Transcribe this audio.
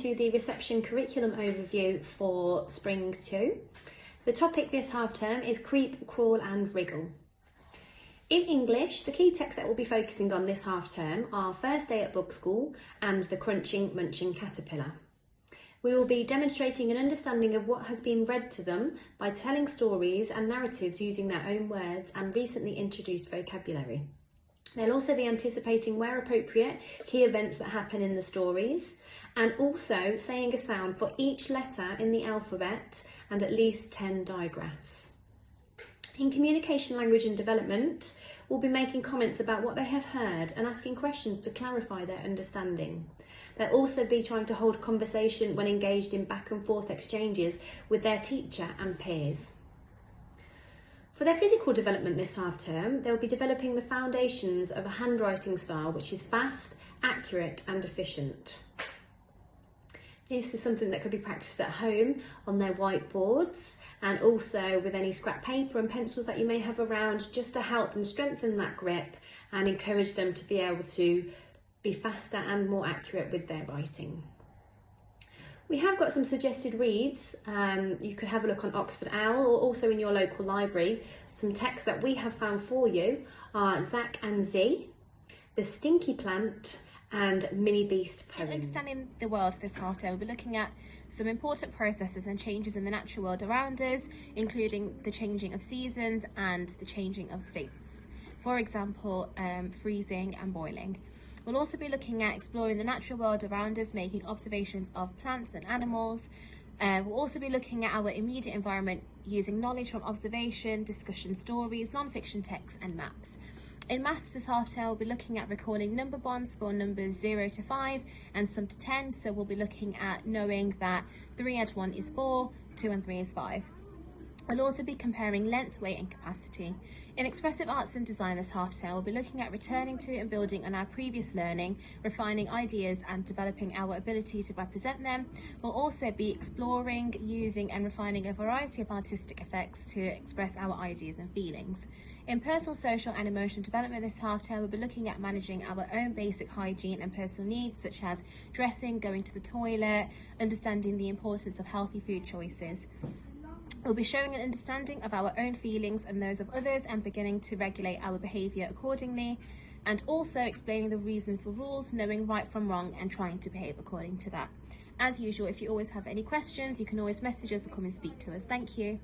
to the reception curriculum overview for Spring 2. The topic this half term is Creep, Crawl and Wriggle. In English, the key texts that we'll be focusing on this half term are First Day at Book School and The Crunching Munching Caterpillar. We will be demonstrating an understanding of what has been read to them by telling stories and narratives using their own words and recently introduced vocabulary. They'll also be anticipating, where appropriate, key events that happen in the stories, and also saying a sound for each letter in the alphabet and at least 10 digraphs. In communication, language and development, we'll be making comments about what they have heard and asking questions to clarify their understanding. They'll also be trying to hold conversation when engaged in back and forth exchanges with their teacher and peers. For their physical development this half term, they'll be developing the foundations of a handwriting style which is fast, accurate and efficient. This is something that could be practiced at home on their whiteboards and also with any scrap paper and pencils that you may have around, just to help them strengthen that grip and encourage them to be able to be faster and more accurate with their writing. We have got some suggested reads. You could have a look on Oxford Owl or also in your local library. Some texts that we have found for you are Zack and Z, The Stinky Plant and Mini Beast Poems. In understanding the world this half term, we'll be looking at some important processes and changes in the natural world around us, including the changing of seasons and the changing of states. For example, freezing and boiling. We'll also be looking at exploring the natural world around us, making observations of plants and animals. We'll also be looking at our immediate environment using knowledge from observation, discussion stories, non-fiction texts and maps. In maths this half term, we'll be looking at recalling number bonds for numbers 0 to 5 and some to 10. So we'll be looking at knowing that 3 and 1 is 4, 2 and 3 is 5. We'll also be comparing length, weight and capacity. In expressive arts and design this half term, we'll be looking at returning to and building on our previous learning, refining ideas and developing our ability to represent them. We'll also be exploring, using and refining a variety of artistic effects to express our ideas and feelings. In personal, social and emotional development this half term, we'll be looking at managing our own basic hygiene and personal needs such as dressing, going to the toilet, understanding the importance of healthy food choices. We'll be showing an understanding of our own feelings and those of others and beginning to regulate our behaviour accordingly, and also explaining the reason for rules, knowing right from wrong and trying to behave according to that. As usual, if you always have any questions, you can always message us or come and speak to us. Thank you.